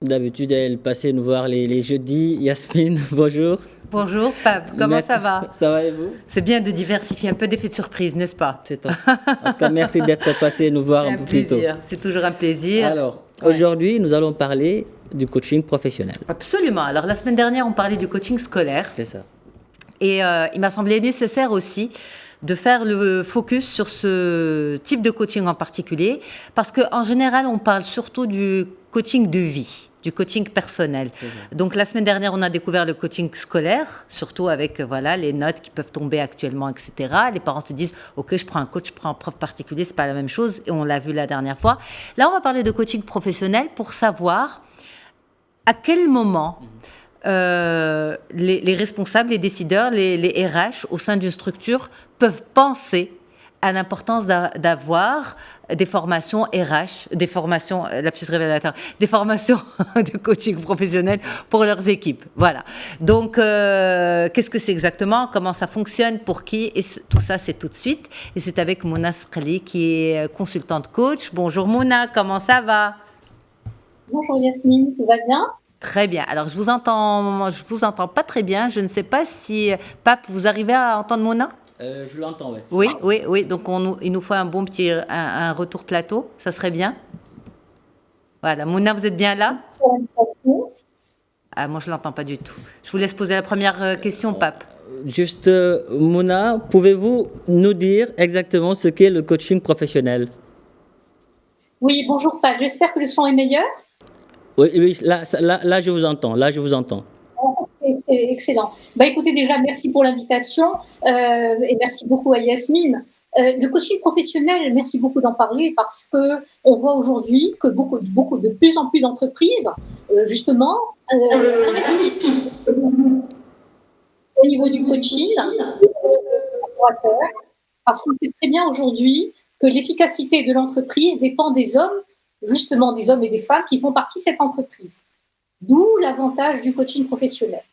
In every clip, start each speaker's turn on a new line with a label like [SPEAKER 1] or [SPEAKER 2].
[SPEAKER 1] D'habitude, elle passait nous voir les jeudis. Yasmine, bonjour.
[SPEAKER 2] Bonjour Pape, comment ça va?
[SPEAKER 1] Ça va et vous?
[SPEAKER 2] C'est bien de diversifier un peu d'effets de surprise, n'est-ce pas?
[SPEAKER 1] C'est top. En tout cas, merci d'être passé nous voir
[SPEAKER 2] C'est
[SPEAKER 1] un
[SPEAKER 2] un
[SPEAKER 1] peu plus tôt.
[SPEAKER 2] plaisir, c'est toujours un plaisir.
[SPEAKER 1] Alors,
[SPEAKER 2] Ouais.
[SPEAKER 1] aujourd'hui, nous allons parler du coaching professionnel.
[SPEAKER 2] Absolument. Alors la semaine dernière, on parlait du coaching scolaire
[SPEAKER 1] C'est ça.
[SPEAKER 2] et il m'a semblé nécessaire aussi de faire le focus sur ce type de coaching en particulier parce qu'en général, on parle surtout du coaching de vie, du coaching personnel. Donc la semaine dernière, on a découvert le coaching scolaire, surtout avec voilà les notes qui peuvent tomber actuellement, etc. Les parents se disent, ok, je prends un coach, je prends un prof particulier, c'est pas la même chose, et on l'a vu la dernière fois. Là, on va parler de coaching professionnel pour savoir à quel moment les responsables, les décideurs, les RH au sein d'une structure peuvent penser à l'importance d'avoir des formations RH, des formations, lapsus révélateur, des formations de coaching professionnel pour leurs équipes. Voilà. Donc, qu'est-ce que c'est exactement? Comment ça fonctionne? Pour qui? Et tout ça, c'est tout de suite. Et c'est avec Mouna Srali, qui est consultante coach. Bonjour Mouna, comment ça va?
[SPEAKER 3] Bonjour Yasmine, tout va bien?
[SPEAKER 2] Très bien. Alors, je vous entends pas très bien. Je ne sais pas si, Pape, vous arrivez à entendre Mouna?
[SPEAKER 1] Je l'entends, oui.
[SPEAKER 2] Oui. Donc, il nous faut un bon petit un retour plateau. Ça serait bien. Voilà. Mouna, vous êtes bien là? Ah, moi, je l'entends pas du tout. Je vous laisse poser la première question, Pape.
[SPEAKER 1] Juste, Mouna, pouvez-vous nous dire exactement ce qu'est le coaching professionnel?
[SPEAKER 3] Oui, bonjour Pat, j'espère que le son est meilleur.
[SPEAKER 1] Oui, là, je vous entends. Là, je vous entends.
[SPEAKER 3] C'est excellent. Écoutez, déjà, merci pour l'invitation et merci beaucoup à Yasmine. Le coaching professionnel, merci beaucoup d'en parler parce que on voit aujourd'hui que de plus en plus d'entreprises, justement, investissent au niveau du coaching, parce qu'on sait très bien aujourd'hui que l'efficacité de l'entreprise dépend des hommes, justement des hommes et des femmes qui font partie de cette entreprise. D'où l'avantage du coaching professionnel.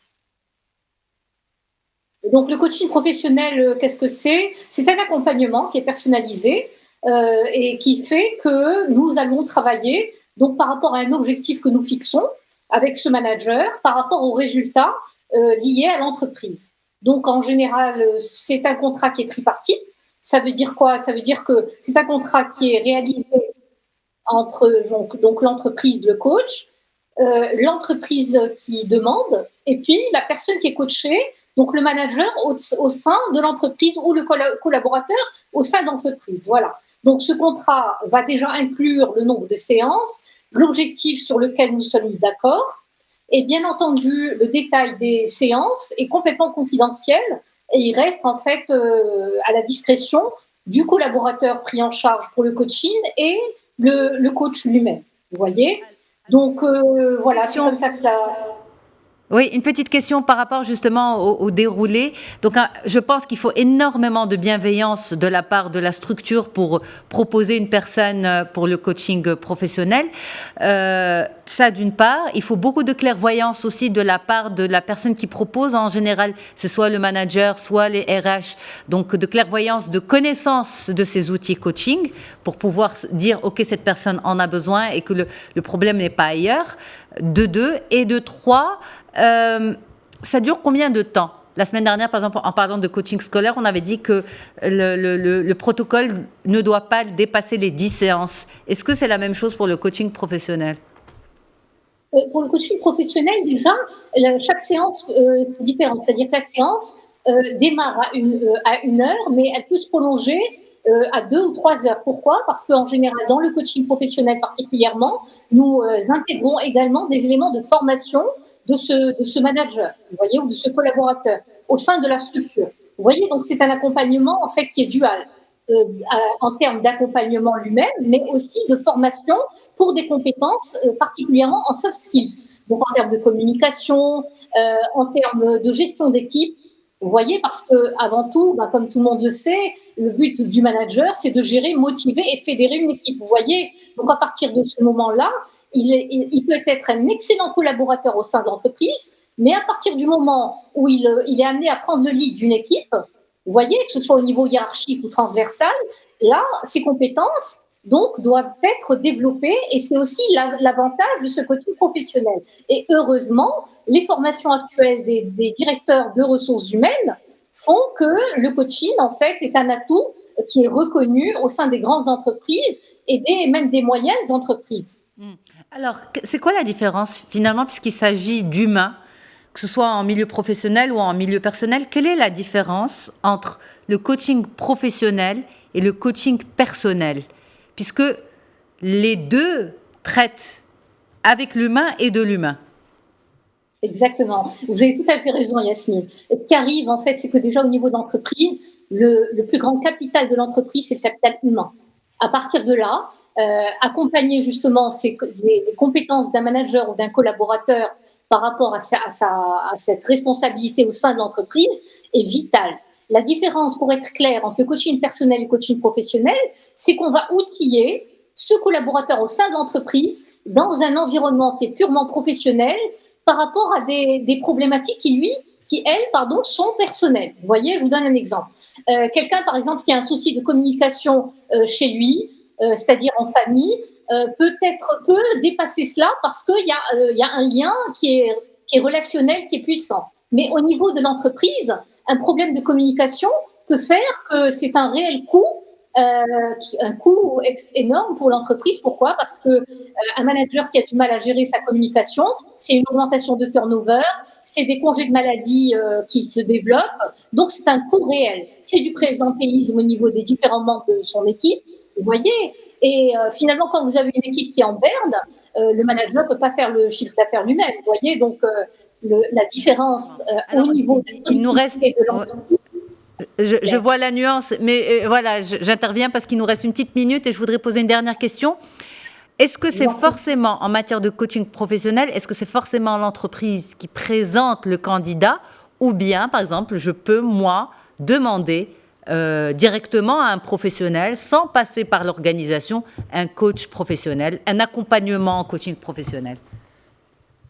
[SPEAKER 3] Et donc le coaching professionnel, qu'est-ce que c'est? C'est un accompagnement qui est personnalisé et qui fait que nous allons travailler donc par rapport à un objectif que nous fixons avec ce manager, par rapport aux résultats liés à l'entreprise. Donc en général, c'est un contrat qui est tripartite. Ça veut dire quoi? Ça veut dire que c'est un contrat qui est réalisé entre donc l'entreprise, le coach, l'entreprise qui demande, et puis la personne qui est coachée, donc le manager au sein de l'entreprise ou le collaborateur au sein de l'entreprise. Voilà. Donc ce contrat va déjà inclure le nombre de séances, l'objectif sur lequel nous sommes mis d'accord, et bien entendu le détail des séances est complètement confidentiel et il reste en fait à la discrétion du collaborateur pris en charge pour le coaching et le coach lui-même. Vous voyez? Donc voilà, c'est comme ça que ça.
[SPEAKER 2] Oui, une petite question par rapport justement au déroulé. Donc, je pense qu'il faut énormément de bienveillance de la part de la structure pour proposer une personne pour le coaching professionnel. Ça, d'une part. Il faut beaucoup de clairvoyance aussi de la part de la personne qui propose. En général, c'est soit le manager, soit les RH. Donc, de clairvoyance, de connaissance de ces outils coaching pour pouvoir dire, OK, cette personne en a besoin et que le problème n'est pas ailleurs. De deux. Et de trois, ça dure combien de temps? La semaine dernière, par exemple, en parlant de coaching scolaire, on avait dit que le protocole ne doit pas dépasser les 10 séances. Est-ce que c'est la même chose pour le coaching professionnel?
[SPEAKER 3] Pour le coaching professionnel, déjà, chaque séance, c'est différent. C'est-à-dire que la séance démarre à une heure, mais elle peut se prolonger à 2 ou 3 heures. Pourquoi? Parce qu'en général, dans le coaching professionnel particulièrement, nous intégrons également des éléments de formation de ce manager, vous voyez, ou de ce collaborateur au sein de la structure. Vous voyez, donc c'est un accompagnement en fait qui est dual en termes d'accompagnement lui-même, mais aussi de formation pour des compétences particulièrement en soft skills. Donc en termes de communication, en termes de gestion d'équipe. Vous voyez, parce que avant tout, comme tout le monde le sait, le but du manager, c'est de gérer, motiver et fédérer une équipe. Vous voyez, donc à partir de ce moment-là, il peut être un excellent collaborateur au sein de l'entreprise, mais à partir du moment où il est amené à prendre le lead d'une équipe, vous voyez, que ce soit au niveau hiérarchique ou transversal, là, ses compétences donc doivent être développées et c'est aussi l'avantage de ce coaching professionnel. Et heureusement, les formations actuelles des directeurs de ressources humaines font que le coaching, en fait, est un atout qui est reconnu au sein des grandes entreprises et même des moyennes entreprises.
[SPEAKER 2] Alors, c'est quoi la différence finalement, puisqu'il s'agit d'humains, que ce soit en milieu professionnel ou en milieu personnel? Quelle est la différence entre le coaching professionnel et le coaching personnel? Puisque les deux traitent avec l'humain et de l'humain.
[SPEAKER 3] Exactement. Vous avez tout à fait raison, Yasmine. Ce qui arrive, en fait, c'est que déjà au niveau de l'entreprise, le plus grand capital de l'entreprise, c'est le capital humain. À partir de là, accompagner justement les compétences d'un manager ou d'un collaborateur par rapport à cette responsabilité au sein de l'entreprise est vital. La différence, pour être clair, entre le coaching personnel et le coaching professionnel, c'est qu'on va outiller ce collaborateur au sein de l'entreprise dans un environnement qui est purement professionnel par rapport à des problématiques qui elles, sont personnelles. Vous voyez, je vous donne un exemple. Quelqu'un, par exemple, qui a un souci de communication chez lui, c'est-à-dire en famille, peut dépasser cela parce qu'il y a un lien qui est relationnel, qui est puissant. Mais au niveau de l'entreprise, un problème de communication peut faire que c'est un réel coût, un coût énorme pour l'entreprise. Pourquoi ? Parce que un manager qui a du mal à gérer sa communication, c'est une augmentation de turnover, c'est des congés de maladie qui se développent, donc c'est un coût réel. C'est du présentéisme au niveau des différents membres de son équipe, vous voyez. Et finalement, quand vous avez une équipe qui est en berne, le manager ne peut pas faire le chiffre d'affaires lui-même, vous voyez. Donc la différence au niveau
[SPEAKER 2] il nous reste
[SPEAKER 3] de l'entreprise.
[SPEAKER 2] Je vois la nuance, mais voilà, j'interviens parce qu'il nous reste une petite minute et je voudrais poser une dernière question. Est-ce que c'est forcément, en matière de coaching professionnel, est-ce que c'est forcément l'entreprise qui présente le candidat ou bien, par exemple, je peux, moi, demander directement à un professionnel, sans passer par l'organisation, un coach professionnel, un accompagnement en coaching professionnel?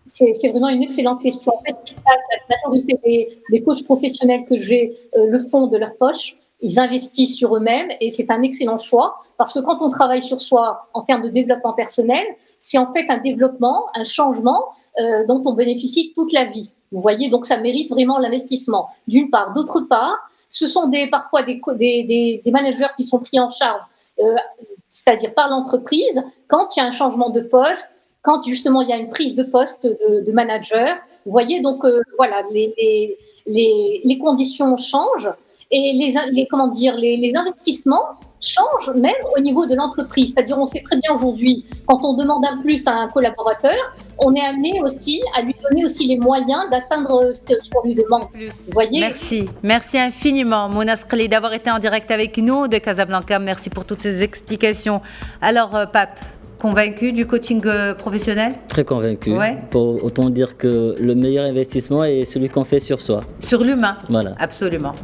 [SPEAKER 3] C'est vraiment une excellente question. En fait, la majorité des coachs professionnels que j'ai le font de leur poche. Ils investissent sur eux-mêmes et c'est un excellent choix parce que quand on travaille sur soi en termes de développement personnel, c'est en fait un développement, un changement dont on bénéficie toute la vie. Vous voyez, donc ça mérite vraiment l'investissement. D'une part. D'autre part, ce sont parfois des managers qui sont pris en charge, c'est-à-dire par l'entreprise, quand il y a un changement de poste, quand justement il y a une prise de poste de manager. Vous voyez, donc voilà, les conditions changent. Et les investissements changent même au niveau de l'entreprise. C'est-à-dire, on sait très bien aujourd'hui, quand on demande un plus à un collaborateur, on est amené aussi à lui donner aussi les moyens d'atteindre ce qu'on lui demande. Vous voyez ?
[SPEAKER 2] Merci infiniment, Mona Sqali, d'avoir été en direct avec nous de Casablanca. Merci pour toutes ces explications. Alors, Pape, convaincu du coaching professionnel ?
[SPEAKER 1] Très convaincu.
[SPEAKER 2] Ouais.
[SPEAKER 1] Pour autant dire que le meilleur investissement est celui qu'on fait sur soi.
[SPEAKER 2] Sur l'humain ?
[SPEAKER 1] Voilà.
[SPEAKER 2] Absolument.